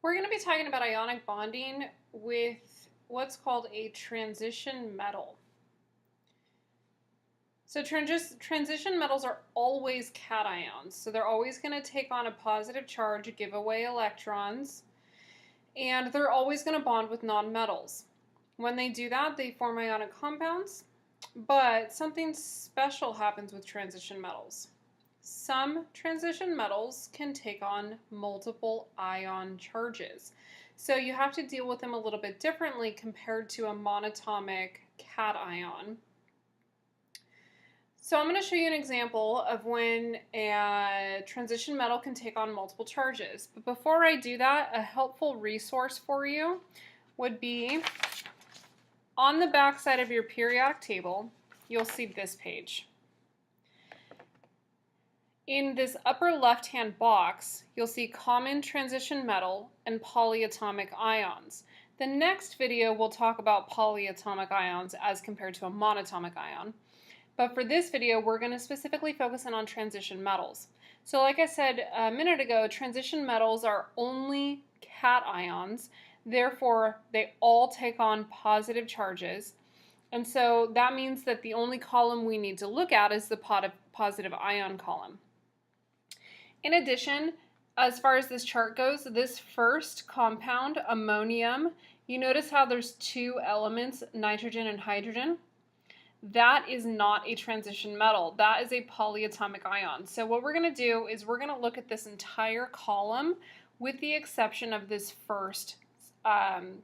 We're going to be talking about ionic bonding with what's called a transition metal. So transition metals are always cations, so they're always going to take on a positive charge, give away electrons, and they're always going to bond with nonmetals. When they do that, they form ionic compounds, but something special happens with transition metals. Some transition metals can take on multiple ion charges. So you have to deal with them a little bit differently compared to a monatomic cation. So I'm going to show you an example of when a transition metal can take on multiple charges. But before I do that, a helpful resource for you would be on the back side of your periodic table, you'll see this page. In this upper left-hand box, you'll see common transition metal and polyatomic ions. The next video will talk about polyatomic ions as compared to a monatomic ion. But for this video, we're going to specifically focus in on transition metals. So like I said a minute ago, transition metals are only cations. Therefore, they all take on positive charges. And so that means that the only column we need to look at is the positive ion column. In addition, as far as this chart goes, this first compound, ammonium, you notice how there's two elements, nitrogen and hydrogen? That is not a transition metal. That is a polyatomic ion. So what we're going to do is we're going to look at this entire column with the exception of this first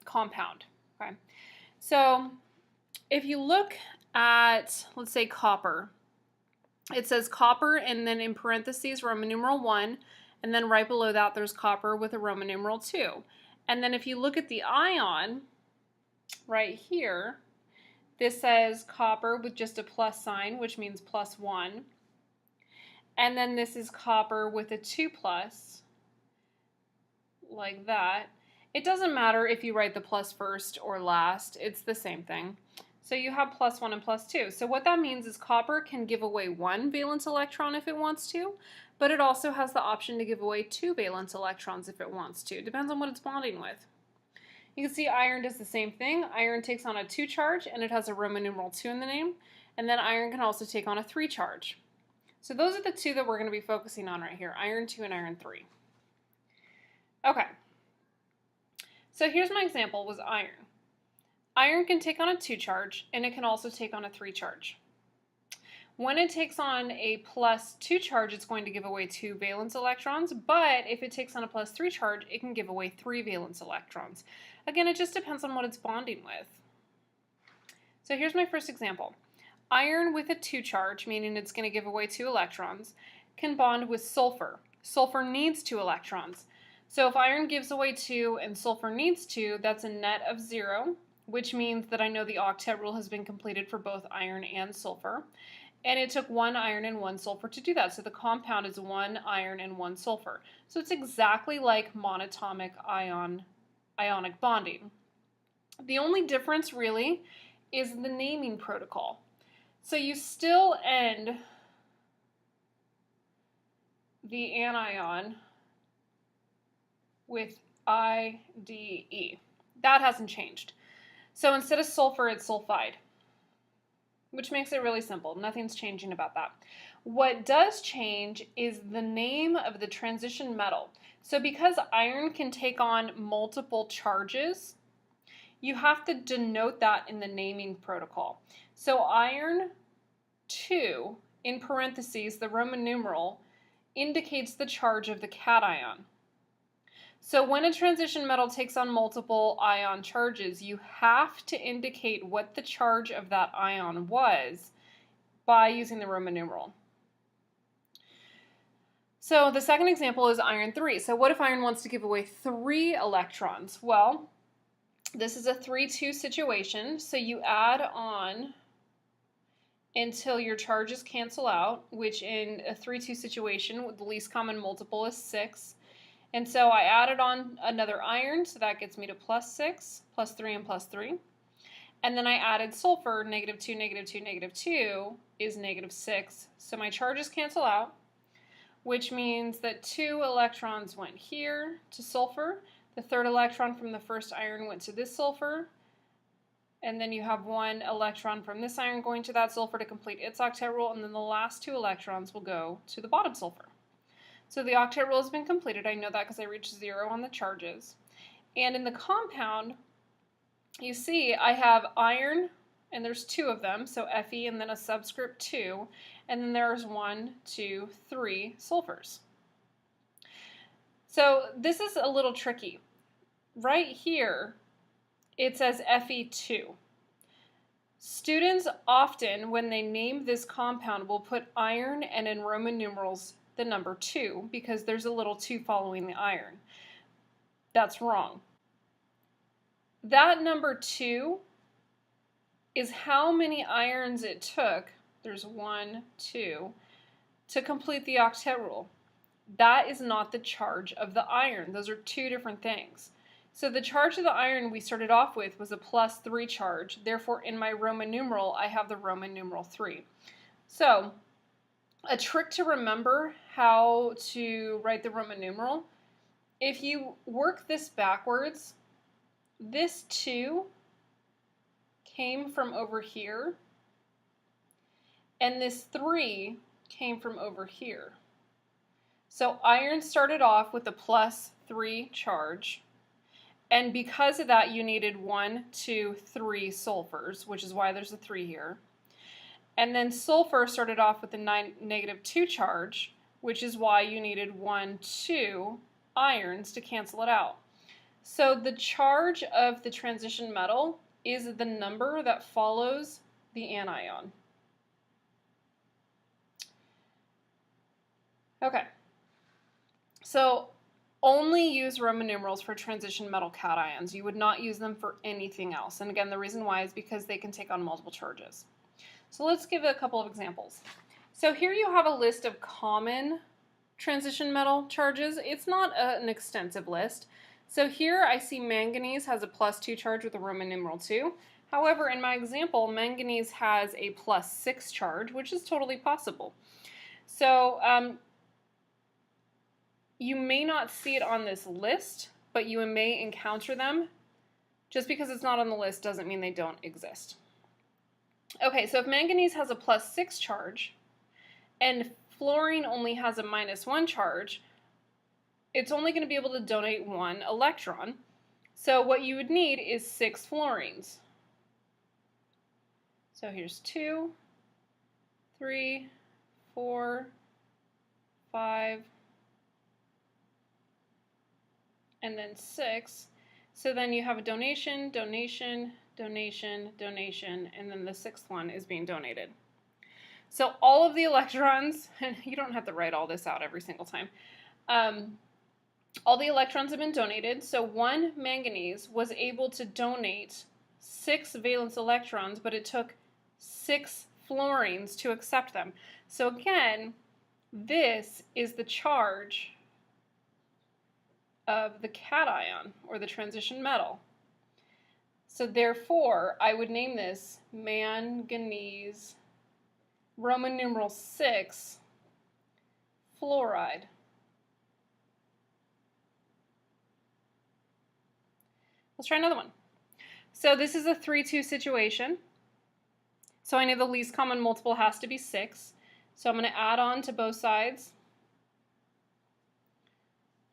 compound. Okay. So if you look at, let's say, copper, it says copper and then in parentheses Roman numeral 1, and then right below that there's copper with a Roman numeral 2. And then if you look at the ion right here, this says copper with just a plus sign, which means +1. And then this is copper with a 2+, like that. It doesn't matter if you write the plus first or last, it's the same thing. So you have +1 and +2. So what that means is copper can give away one valence electron if it wants to, but it also has the option to give away 2 valence electrons if it wants to. It depends on what it's bonding with. You can see iron does the same thing. Iron takes on a 2 charge and it has a Roman numeral 2 in the name. And then iron can also take on a 3 charge. So those are the two that we're going to be focusing on right here, iron 2 and iron 3. Okay. So here's my example was iron. Iron can take on a 2 charge and it can also take on a 3 charge. When it takes on a +2 charge, it's going to give away 2 valence electrons, but if it takes on a +3 charge, it can give away 3 valence electrons. Again, it just depends on what it's bonding with. So here's my first example. Iron with a 2 charge, meaning it's going to give away 2 electrons, can bond with sulfur. Sulfur needs 2 electrons. So if iron gives away 2 and sulfur needs 2, that's a net of 0, which means that I know the octet rule has been completed for both iron and sulfur. And it took 1 iron and 1 sulfur to do that. So the compound is 1 iron and 1 sulfur. So it's exactly like monatomic ionic bonding. The only difference really is the naming protocol. So you still end the anion with IDE. That hasn't changed. So instead of sulfur, it's sulfide, which makes it really simple. Nothing's changing about that. What does change is the name of the transition metal. So because iron can take on multiple charges, you have to denote that in the naming protocol. So iron 2, in parentheses, the Roman numeral, indicates the charge of the cation. So when a transition metal takes on multiple ion charges, you have to indicate what the charge of that ion was by using the Roman numeral. So the second example is iron 3. So what if iron wants to give away 3 electrons? Well, this is a 3-2 situation, so you add on until your charges cancel out, which in a 3-2 situation, the least common multiple is 6. And so I added on another iron, so that gets me to +6, +3, and +3. And then I added sulfur, -2, -2, -2 is -6. So my charges cancel out, which means that 2 electrons went here to sulfur. The third electron from the first iron went to this sulfur, and then you have one electron from this iron going to that sulfur to complete its octet rule, and then the last two electrons will go to the bottom sulfur. So the octet rule has been completed. I know that because I reached 0 on the charges. And in the compound, you see I have iron, and there's 2 of them, so Fe and then a subscript 2, and then there's 1, 2, 3 sulfurs. So this is a little tricky. Right here, it says Fe2. Students often, when they name this compound, will put iron and in Roman numerals the number 2 because there's a little 2 following the iron. That's wrong. That number 2 is how many irons it took, there's 1, 2, to complete the octet rule. That is not the charge of the iron. Those are 2 different things. So the charge of the iron we started off with was a +3 charge. Therefore, in my Roman numeral, I have the Roman numeral 3. So a trick to remember how to write the Roman numeral, if you work this backwards, this 2 came from over here, and this 3 came from over here. So iron started off with a +3 charge, and because of that you needed 1, 2, 3 sulfurs, which is why there's a 3 here. And then sulfur started off with a -2 charge, which is why you needed 1, 2 irons to cancel it out. So the charge of the transition metal is the number that follows the anion. Okay, so only use Roman numerals for transition metal cations. You would not use them for anything else. And again, the reason why is because they can take on multiple charges. So let's give a couple of examples. So here you have a list of common transition metal charges. It's not an extensive list. So here I see manganese has a +2 charge with a Roman numeral 2. However, in my example, manganese has a +6 charge, which is totally possible. So you may not see it on this list, but you may encounter them. Just because it's not on the list doesn't mean they don't exist. Okay, so if manganese has a +6 charge and fluorine only has a -1 charge, it's only going to be able to donate 1 electron. So what you would need is 6 fluorines. So here's 2, 3, 4, 5, and then 6. So then you have a donation, donation, donation, donation, and then the 6th one is being donated. So all of the electrons, and you don't have to write all this out every single time, all the electrons have been donated. So one manganese was able to donate 6 valence electrons, but it took 6 fluorines to accept them. So again, this is the charge of the cation, or the transition metal. So therefore, I would name this manganese, Roman numeral 6, fluoride. Let's try another one. So this is a 3-2 situation. So I know the least common multiple has to be 6. So I'm going to add on to both sides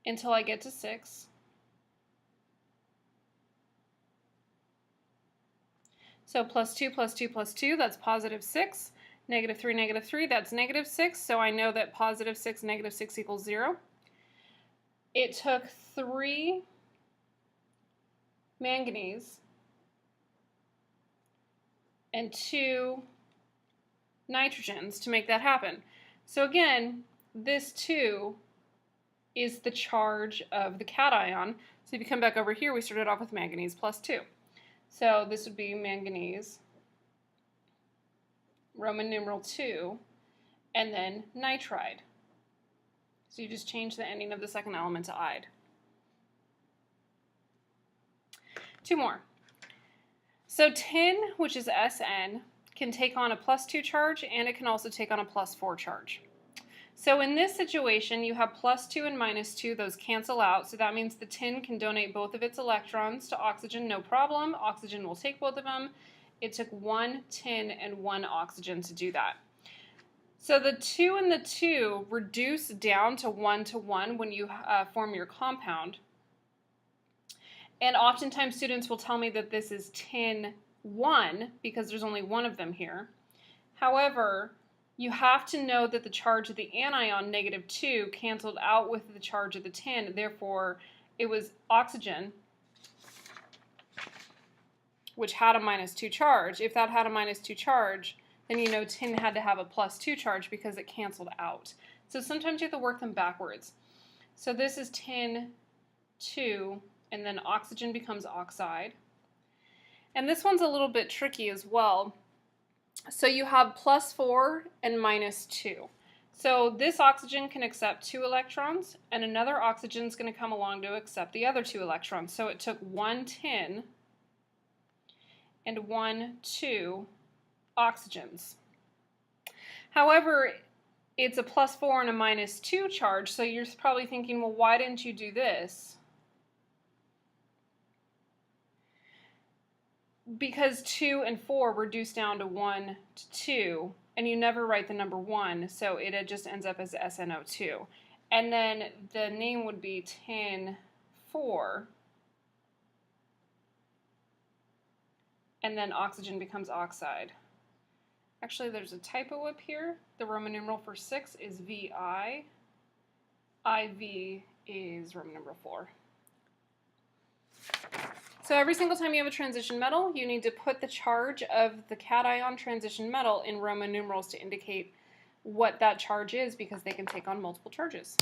until I get to 6. So +2 + 2 + 2, that's +6. -3, -3, that's -6. So I know that +6, -6 equals 0. It took 3 manganese and 2 nitrogens to make that happen. So again, this 2 is the charge of the cation. So if you come back over here, we started off with manganese +2. So this would be manganese, Roman numeral 2, and then nitride. So you just change the ending of the second element to "ide." 2 more. So tin, which is Sn, can take on a +2 charge, and it can also take on a +4 charge. So in this situation, you have +2 and -2. Those cancel out. So that means the tin can donate both of its electrons to oxygen, no problem. Oxygen will take both of them. It took 1 tin and 1 oxygen to do that. So the 2 and the 2 reduce down to 1 to 1 when you form your compound. And oftentimes students will tell me that this is tin 1 because there's only one of them here. However, you have to know that the charge of the anion, -2, canceled out with the charge of the tin. Therefore, it was oxygen, which had a -2 charge. If that had a -2 charge, then you know tin had to have a +2 charge because it canceled out. So sometimes you have to work them backwards. So this is tin 2, and then oxygen becomes oxide. And this one's a little bit tricky as well. So you have +4 and -2. So this oxygen can accept 2 electrons, and another oxygen is going to come along to accept the other 2 electrons. So it took 1 tin and 1, 2 oxygens. However, it's a +4 and a -2 charge, so you're probably thinking, well, why didn't you do this? Because 2 and 4 reduce down to 1 to 2, and you never write the number 1, so it just ends up as SNO2. And then the name would be tin 4, and then oxygen becomes oxide. Actually, there's a typo up here. The Roman numeral for 6 is VI. IV is Roman numeral 4. So every single time you have a transition metal, you need to put the charge of the cation transition metal in Roman numerals to indicate what that charge is, because they can take on multiple charges.